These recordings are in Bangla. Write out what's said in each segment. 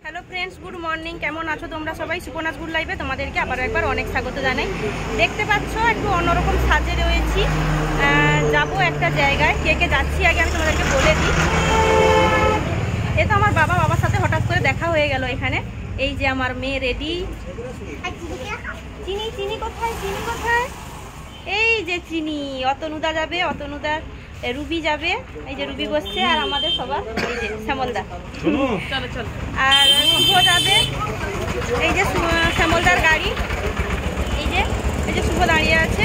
Hello friends, good morning. কেমন আছো তোমরা সবাই? সুপর্ণাস গুড লাইফে তোমাদেরকে আবার একবার অনেক স্বাগত জানাই। দেখতে পাচ্ছ একটু অন্যরকম সাজে রয়েছি, যাবো একটা জায়গায়। কে কে যাচ্ছি আগে আমি তোমাদেরকে বলে দিই। এ তো আমার বাবার সাথে হঠাৎ করে দেখা হয়ে গেল এখানে। এই যে আমার মেয়ে রেডি। চিনি চিনি কোথায়? চিনি কোথায়? এই যে চিনি। অতনুদা যাবে, অতনুদা রুবি যাবে। এই যে রুবি বসছে, আর আমাদের সবার এই যে শ্যামলদা। চলো চলো। আর শুভ যাবে। এই যে শ্যামলদার গাড়ি। এই যে শুভ দাঁড়িয়ে আছে।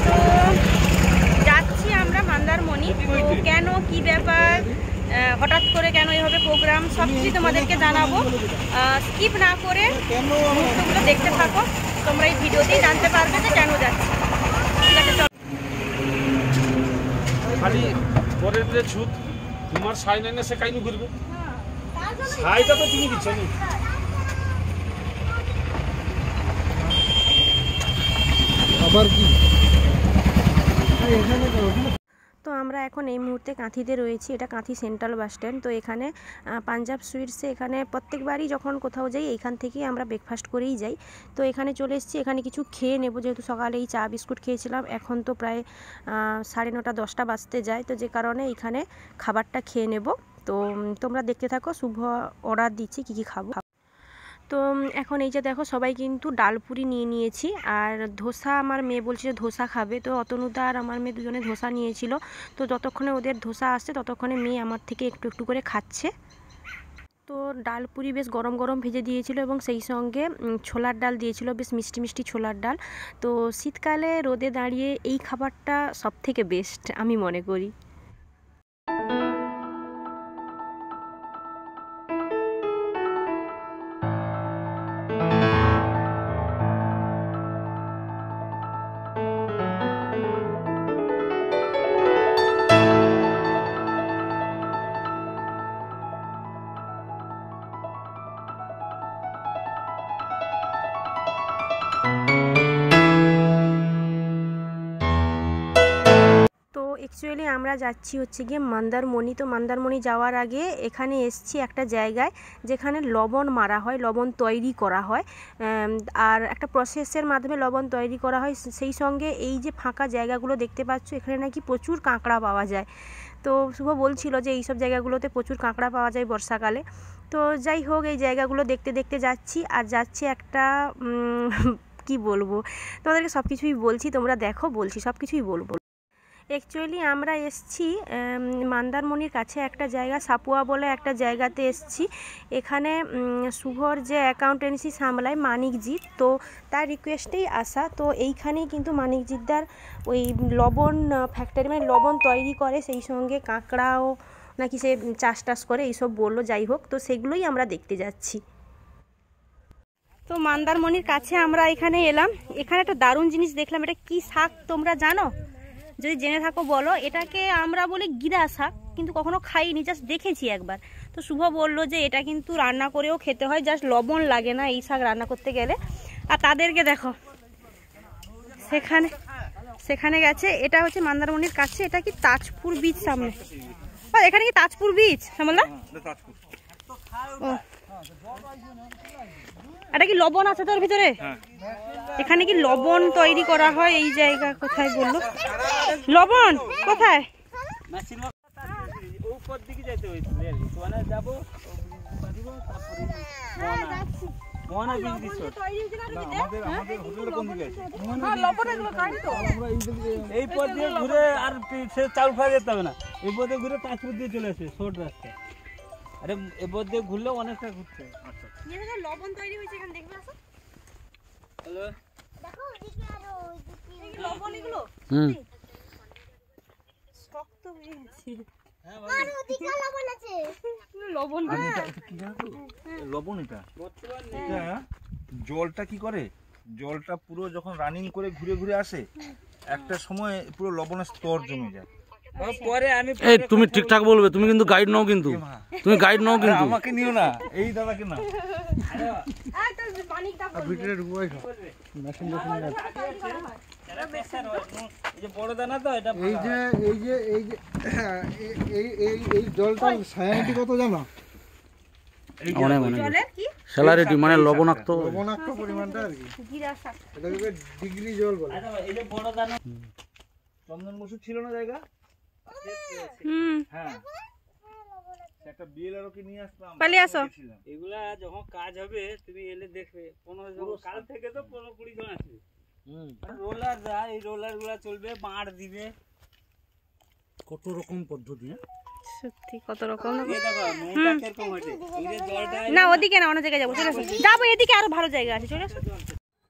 তো যাচ্ছি আমরা মন্দারমণি। তো কেন, কি ব্যাপার, হঠাৎ করে কেন এইভাবে প্রোগ্রাম, সব কিছু তোমাদেরকে জানাবো। স্কিপ না করে মুহূর্তগুলো দেখতে থাকো, তোমরা এই ভিডিওতেই জানতে পারবে যে কেন যাচ্ছি। ঠিক আছে, চলো। খালি পরের যে ছুট তোমার সাই নাই না সে কাইনু করবে, সাইটা তো তুমি দিচ্ছ না। আবার কি তো আমরা এখন এই মুহূর্তে কাঁথিতে রয়েছি। এটা কাঁথি সেন্ট্রাল বাস স্ট্যান্ড। তো এখানে পাঞ্জাব সুইটসে এখানে প্রত্যেকবারই যখন কোথাও যাই এইখান থেকেই আমরা ব্রেকফাস্ট করেই যাই। তো এখানে চলে এসেছি, এখানে কিছু খেয়ে নেব, যেহেতু সকালে এই চা বিস্কুট খেয়েছিলাম। এখন তো প্রায় 9:30 10টা বাজতে যায়, তো যে কারণে এখানে খাবারটা খেয়ে নেব। তো তোমরা দেখতে থাকো, শুভ অর্ডার দিচ্ছি কী কী খাবো। তো এখন এই যে দেখো, সবাই কিন্তু ডালপুরি নিয়ে নিয়েছি। আর ধোসা, আমার মেয়ে বলছে যে ধোসা খাবে। তো অতনুদা আর আমার মেয়ে দুজনে ধোসা নিয়েছিল। তো যতক্ষণে ওদের ধোসা আসছে ততক্ষণে মেয়ে আমার থেকে একটু একটু করে খাচ্ছে। তো ডালপুরি বেশ গরম গরম ভেজে দিয়েছিল, এবং সেই সঙ্গে ছোলার ডাল দিয়েছিল, বেশ মিষ্টি মিষ্টি ছোলার ডাল। তো শীতকালে রোদে দাঁড়িয়ে এই খাবারটা সবথেকে বেস্ট আমি মনে করি। অ্যাকচুয়ালি আমরা যাচ্ছি হচ্ছে গিয়ে মন্দারমণি। তো মন্দারমণি যাওয়ার আগে এখানে এসছি একটা জায়গায় যেখানে লবণ মারা হয়, লবণ তৈরি করা হয়, আর একটা প্রসেসের মাধ্যমে লবণ তৈরি করা হয়। সেই সঙ্গে এই যে ফাঁকা জায়গাগুলো দেখতে পাচ্ছ, এখানে নাকি প্রচুর কাঁকড়া পাওয়া যায়। তো শুভ বলছিল যে এইসব জায়গাগুলোতে প্রচুর কাঁকড়া পাওয়া যায় বর্ষাকালে। তো যাই হোক, এই জায়গাগুলো দেখতে দেখতে যাচ্ছি। আর যাচ্ছি একটা কি বলবো তোমাদেরকে, সব কিছুই বলছি, তোমরা দেখো, বলছি সব কিছুই বলবো। অ্যাকচুয়ালি আমরা এসছি মন্দারমণির কাছে একটা জায়গা, সাপুয়া বলে একটা জায়গাতে এসছি। এখানে শুভর যে অ্যাকাউন্টেন্সি সামলায় মানিকজিৎ, তো তার রিকোয়েস্টেই আসা। তো এইখানেই কিন্তু মানিকজিৎদার ওই লবণ ফ্যাক্টরি, মানে লবণ তৈরি করে, সেই সঙ্গে কাঁকড়াও নাকি সে চাষ টাস করে, এইসব বললো। যাই হোক, তো সেগুলোই আমরা দেখতে যাচ্ছি। তো মন্দারমণির কাছে আমরা এখানে এলাম। এখানে একটা দারুণ জিনিস দেখলাম। এটা কি শাক তোমরা জানো? যদি জেনে থাকো বলো। এটাকে আমরা বলি গিরা শাক, কিন্তু কখনো খাইনি, জাস্ট দেখেছি একবার। তো শুভ বললো যে এটা কিন্তু রান্না করেও খেতে হয়, জাস্ট লবণ লাগে না এই শাক রান্না করতে গেলে। আর তাদেরকে দেখো সেখানে গেছে। এটা হচ্ছে মন্দারমণির কাছে। এটা কি তাজপুর বিচ সামনে? এখানে কি তাজপুর বিচ শ্যামলদা? ও, এটা কি লবণ আছে তোর ভিতরে? এখানে কি লবণ তৈরি করা হয়? এই জায়গা কোথায় বললো? লবণ কোথায়? এই পথ দিয়ে ঘুরে আর সে চাউল খাওয়া যেতে হবে না, এই পথে ঘুরে তাজপুর দিয়ে চলে আসে শর্ট রাস্তা। আরে এ পথ দিয়ে ঘুরলেও অনেকটা ঘুরতে। লবণ তৈরি হয়েছে এখানে, দেখবে আসো। দেখো ওদিকে আরো লবণ, এগুলো শক্ত হয়ে গেছে। হ্যাঁ ভাই, ওদিকে লবণ আছে। লবণ লবণ এটা জলটা কি করে, জলটা পুরো যখন রানিং করে ঘুরে ঘুরে আসে, একটা সময় পুরো লবণের স্তর জমে যায়। পরে আমি এই তুমি ঠিকঠাক বলবে, তুমি কিন্তু গাইড নাও, কিন্তু তুমি গাইড নাও, কিন্তু আমাকে নিও না, এই দাদাকে না। ভিতরে ঢুকবো মেশিন বড় দানা তো এটা। এই যে এই যে এই যে এই জলটা সায়ানিটি কত জানো? অনেক অনেক জলের কি স্যালারিটি মানে লবণাক্ত পরিমাণটা আর কি গিরা শাক। এটাকে ডিগ্রি জল বলে। এই যে বড় দানা চন্দন বসু ছিল না জায়গা, হ্যাঁ একটা বিএলআরও কি নিয়ে আসলাম, পালিয়ে আসো। এগুলা যখন কাজ হবে তুমি এলে দেখবে 15 কাল থেকে তো 15-20 জন আসবে। রোলার যায়, এই রোলার গুলা চলবে, বাঁড় দিবে, কত রকম পদ্ধতি। সত্যি কত রকম না। এই দেখো নোটা কিরকম হয়েছে, এই যে জলটা না ওদিকে না, অন্য জায়গায় যাবো, চলে আসো। যাবো এদিকে, আরো ভালো জায়গা আছে, চলে আসো।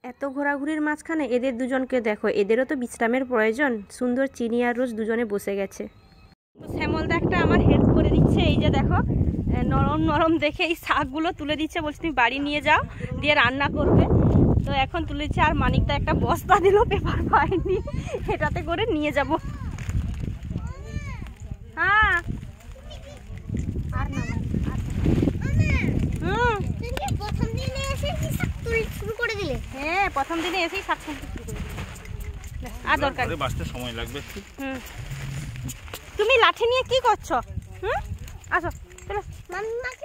এত ঘোরাঘুরির মাঝখানে এদের দুজনকে দেখো, এদেরও তো বিশ্রামের প্রয়োজন। সুন্দর চিনি আর রোজ দুজনে বসে গেছে। তো শ্যামলদা একটা আমার হেল্প করে দিচ্ছে, এই যে দেখো নরম নরম দেখে এই শাকগুলো তুলে দিচ্ছে, বলছে তুমি বাড়ি নিয়ে যাও, দিয়ে রান্না করবে। তো এখন তুলে দিচ্ছে, আর মানিকদা একটা বস্তা দিল, পেপার পাইনি, এটাতে করে নিয়ে যাব। হ্যাঁ আর না প্রথম দিনে এসে কি শাক তুলতে শুরু করে দিলে? হ্যাঁ প্রথম দিনে এসেই শাক তুলতে শুরু করে দিলে। আর দরকার নেই। বাঁচতে সময় লাগবে একটু। তুমি লাঠি নিয়ে কি করছো? আসো চলো, মাম্মাকে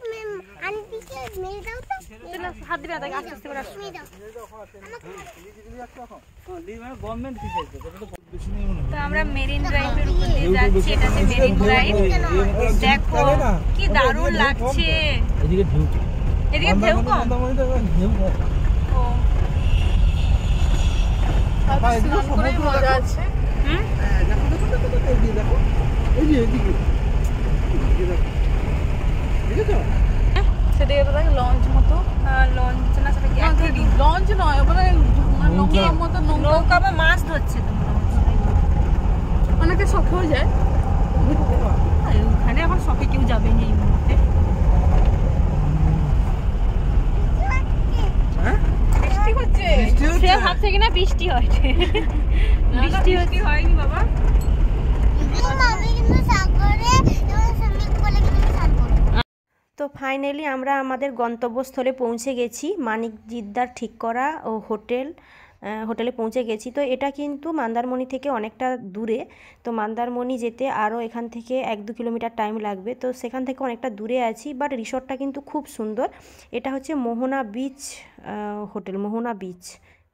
আন্টিকে মেরে দাও তো। চলো হাত দিবে না, তাকে আস্তে আস্তে করে আসো। মেরে দাও। গভর্নমেন্ট কি চাইছে? তো আমরা মেরিন ড্রাইভের উপর দিয়ে যাচ্ছি, এটা হচ্ছে মেরিন ড্রাইভ। দেখো কি দারুণ লাগছে। এদিকে ঢেউ, এদিকে ঢেউ কম। ও মজা আছে। দেখো এই যে এদিকে দেখেছো? সেটাকে তো দেখো লঞ্চ মতো। লঞ্চ না, সেটা কি লঞ্চ নয়, ওখানে নৌকার মতো নৌকা বা মাছ ধরছে তোমরা? অনেকে শখ হয়ে যায়। ওখানে এখন শখে কেউ যাবে না এই মুহূর্তে। বৃষ্টি হচ্ছে। সে ভাবছে কিনা বৃষ্টি হয়, বৃষ্টি হয়নি বাবা। আমি কিন্তু সাগরে এবং সুইমিং পুলে কিন্তু স্নান করব। তো ফাইনালি আমরা আমাদের গন্তব্যস্থলে পৌঁছে গেছি, মানিক জিদ্দার ঠিক করা ও হোটেলে পৌঁছে গেছি। তো এটা কিন্তু মন্দারমণি থেকে অনেকটা দূরে, তো মন্দারমণি যেতে আরও এখান থেকে 1-2 কিলোমিটার টাইম লাগবে। তো সেখান থেকে অনেকটা দূরে আছি, বাট রিসর্টটা কিন্তু খুব সুন্দর। এটা হচ্ছে মোহনা বিচ হোটেল, মোহনা বিচ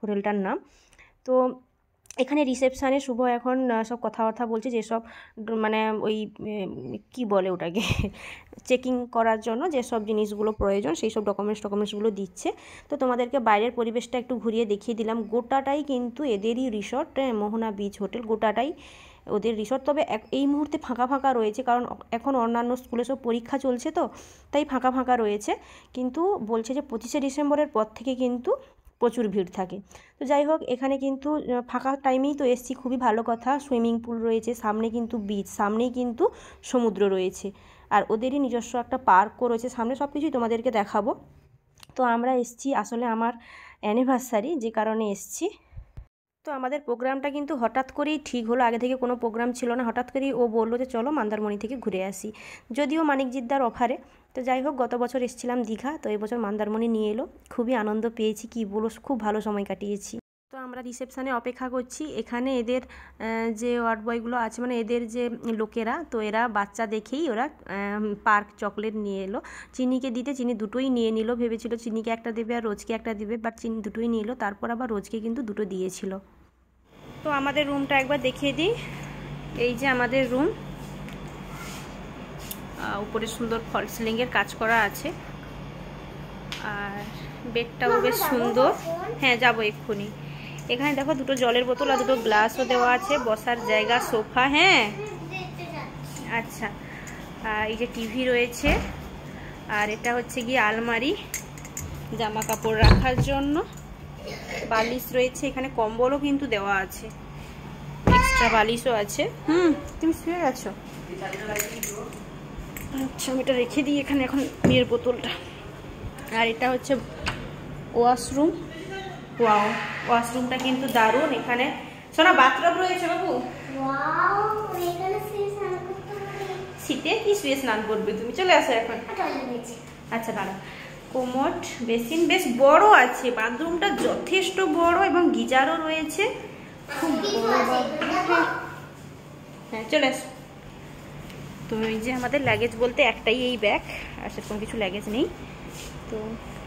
হোটেলটার নাম। তো এখানে রিসেপশানে শুভ এখন সব কথাবার্তা বলছে, যেসব মানে ওই কি বলে ওটাকে চেকিং করার জন্য যেসব জিনিসগুলো প্রয়োজন সেই সব ডকুমেন্টসগুলো দিচ্ছে। তো তোমাদেরকে বাইরের পরিবেশটা একটু ঘুরিয়ে দেখিয়ে দিলাম। গোটাটাই কিন্তু এদেরই রিসর্ট, মোহনা বিচ হোটেল গোটাটাই ওদের রিসর্ট। তবে এই মুহূর্তে ফাঁকা ফাঁকা রয়েছে, কারণ এখন অন্যান্য স্কুলে সব পরীক্ষা চলছে, তো তাই ফাঁকা ফাঁকা রয়েছে। কিন্তু বলছে যে 25শে ডিসেম্বরের পর থেকে কিন্তু প্রচুর ভিড় থাকে। তো যাই হোক, এখানে কিন্তু ফাঁকা টাইমেই তো এসছি, খুবই ভালো কথা। সুইমিং পুল রয়েছে, সামনে কিন্তু বিচ, সামনেই কিন্তু সমুদ্র রয়েছে, আর ওদেরই নিজস্ব একটা পার্কও রয়েছে সামনে। সব কিছুই তোমাদেরকে দেখাবো। তো আমরা এসছি, আসলে আমার অ্যানিভার্সারি, যে কারণে এসছি। তো আমাদের প্রোগ্রামটা কিন্তু হঠাৎ করেই ঠিক হলো, আগে থেকে কোনো প্রোগ্রাম ছিল না। হঠাৎ করেই ও বললো যে চলো মন্দারমণি থেকে ঘুরে আসি, যদিও মানিক জিদ্দার অফারে। তো যাই হোক, গত বছর এসেছিলাম দীঘা, তো এই বছর মন্দারমণি নিয়ে এলো। খুবই আনন্দ পেয়েছি, কি বলো, খুব ভালো সময় কাটিয়েছি। তো আমরা রিসেপশানে অপেক্ষা করছি। এখানে এদের যে ওয়ার্ড বয়গুলো আছে, মানে এদের যে লোকেরা, তো এরা বাচ্চা দেখেই ওরা পার্ক চকলেট নিয়ে এলো। চিনিকে দিতে, চিনি দুটোই নিয়ে নিল, ভেবেছিল চিনিকে একটা দেবে আর রোজকে একটা দেবে, বাট চিনি দুটোই নিয়ে এলো। তারপর আবার রোজকে কিন্তু দুটো দিয়েছিল। তো আমাদের রুমটা একবার দেখিয়ে দিই। এই যে আমাদের রুম, উপরে সুন্দর ফল সিলিংয়ের কাজ করা আছে, আর বেডটাও বেশ সুন্দর। হ্যাঁ যাবো এক্ষুনি। এখানে দেখো দুটো জলের বোতল আর দুটো গ্লাসও দেওয়া আছে, বসার জায়গা, সোফা। হ্যাঁ আচ্ছা, এই যে টিভি রয়েছে, আর এটা হচ্ছে গিয়ে আলমারি, জামা কাপড় রাখার জন্য। বালিশ রয়েছে, এখানে কম্বলও কিন্তু দেওয়া আছে, এক্সট্রা বালিশও আছে। তুমি শুয়ে গেছো? আচ্ছা, আমি এটা রেখে দিই এখানে এখন, বিয়ের বোতলটা। আর এটা হচ্ছে ওয়াশরুম। ওয়াও, ওয়াশরুমটা কিন্তু দারুণ। এখানে সোনা বাথরুম রয়েছে বাবু। ওয়াও, এখানে শুয়ে স্নান করতে হবে। শীতে কি শুয়ে স্নান করবে তুমি? চলে আসো এখন। আচ্ছা দাঁড়া। কোমোড, বেসিন বেশ বড় আছে, বাথরুমটা যথেষ্ট বড়, এবং গিজারও রয়েছে, খুব বড়। হ্যাঁ চলে আসো। তো এই যে আমাদের লাগেজ বলতে একটাই এই ব্যাগ, আর সেরকম কিছু লাগেজ নেই। তো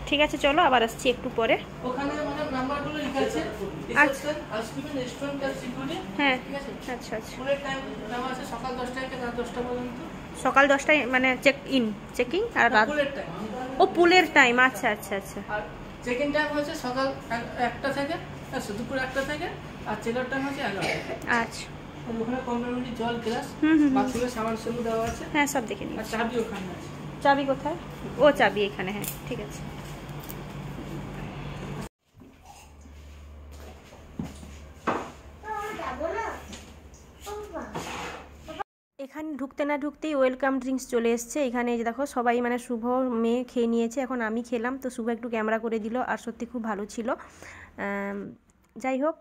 ঠিক আছে, চলো আবার আসছি একটু পরে। ওখানে মানে নাম্বারগুলো লেখা আছে। আচ্ছা। আইসক্রিম রেস্টুরেন্ট আর সিকিউরিটি। হ্যাঁ, ঠিক আছে। আচ্ছা আচ্ছা। পুরো টাইম দেওয়া আছে সকাল 10টা থেকে রাত 10টা পর্যন্ত। সকাল 10টায় মানে চেকিং আর রাত পুলের টাইম। ও পুলের টাইম, আচ্ছা আচ্ছা আচ্ছা। আর চেক ইন টাইম হচ্ছে সকাল 1টা থেকে দুপুর 1টা থেকে, আর চেক আউট টাইম হচ্ছে 11টা। আচ্ছা। আর ওখানে কমপ্লিমেন্টারি জল গ্লাস, হুম। বাথরুমের সামান সুবিধা দেওয়া আছে। হ্যাঁ, সব দেখে নিই। আর চাবি ওখানে আছে। চাবি কোথায়? ও চাবি এখানে, হ্যাঁ ঠিক আছে। এখানে ঢুকতে না ঢুকতেই ওয়েলকাম ড্রিঙ্কস চলে এসছে। এখানে এই যে দেখো সবাই মানে শুভ মেয়ে খেয়ে নিয়েছে, এখন আমি খেলাম। তো শুভ একটু ক্যামেরা করে দিল, আর সত্যি খুব ভালো ছিল। যাই হোক,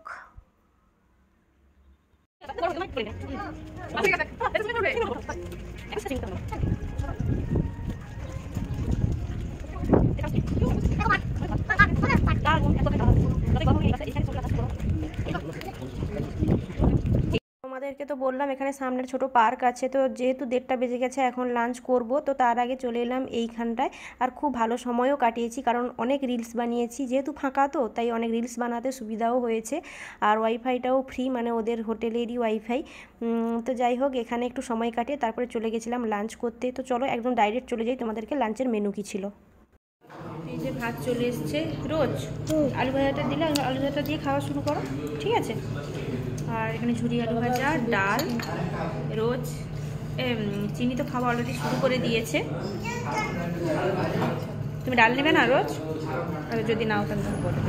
তোমাদেরকে তো বললাম এখানে সামনের ছোট পার্ক আছে। তো যেহেতু 1:30 বেজে গেছে, এখন লাঞ্চ করব, তো তার আগে চলে এলাম এইখানটায়। আর খুব ভালো সময়ও কাটিয়েছি, কারণ অনেক রিলস বানিয়েছি। যেহেতু ফাঁকা তো তাই অনেক রিলস বানাতে সুবিধাও হয়েছে। আর ওয়াইফাইটাও ফ্রি, মানে ওদের হোটেলেরই ওয়াইফাই। তো যাই হোক, এখানে একটু সময় কাটিয়ে তারপরে চলে গেছিলাম লাঞ্চ করতে। তো চলো একদম ডাইরেক্ট চলে যাই, তোমাদেরকে লাঞ্চের মেনু কী ছিল। এই যে ভাত চলে এসছে, রোজ আলু ভাজাটা দিলে আলু ভাজাটা দিয়ে খাওয়া শুরু করো, ঠিক আছে। আর এখানে ঝুরি আলু ভাজা, ডাল, রোজ চিনি তো খাওয়া অলরেডি শুরু করে দিয়েছে। তুমি ডাল নেবে না রোজ? যদি নাও তাহলে বলো।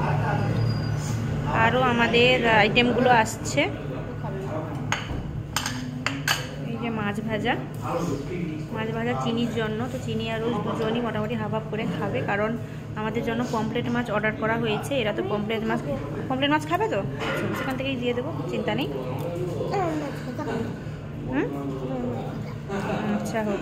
আরও আমাদের আইটেমগুলো আসছে। এই যে মাছ ভাজা চিনির জন্য। তো চিনি আর রোজ দুজনই মোটামুটি হাফ হাফ করে খাবে, কারণ আমাদের জন্য পমফ্লেট মাছ অর্ডার করা হয়েছে। এরা তো পমফ্লেট মাছ খাবে, তো সেখান থেকেই দিয়ে দেবো, চিন্তা নেই। আচ্ছা হোক।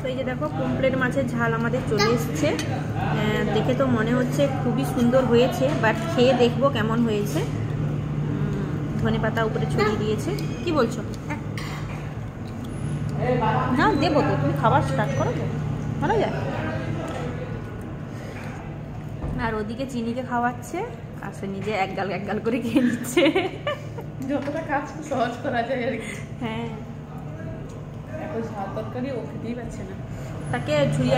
তো এই যে দেখো পমফ্লেট মাছের ঝাল আমাদের চলে এসছে। দেখে তো মনে হচ্ছে খুবই সুন্দর হয়েছে, বাট খেয়ে দেখবো কেমন হয়েছে। ধনেপাতা উপরে ছড়িয়ে দিয়েছে। কি বলছো? না দেবো তো, তুমি খাবার স্টার্ট করো তো, ভালো যায়। আর ওদিকে চিনিকে খাওয়াচ্ছে, আর সে নিজে এক গাল করে খেয়ে নিচ্ছে। যতটা কাজ সহজ করা যায় আর কি। হ্যাঁ, এখন ঝাল তরকারি ও খেতেই পাচ্ছে না। তাকে ঝুড়ি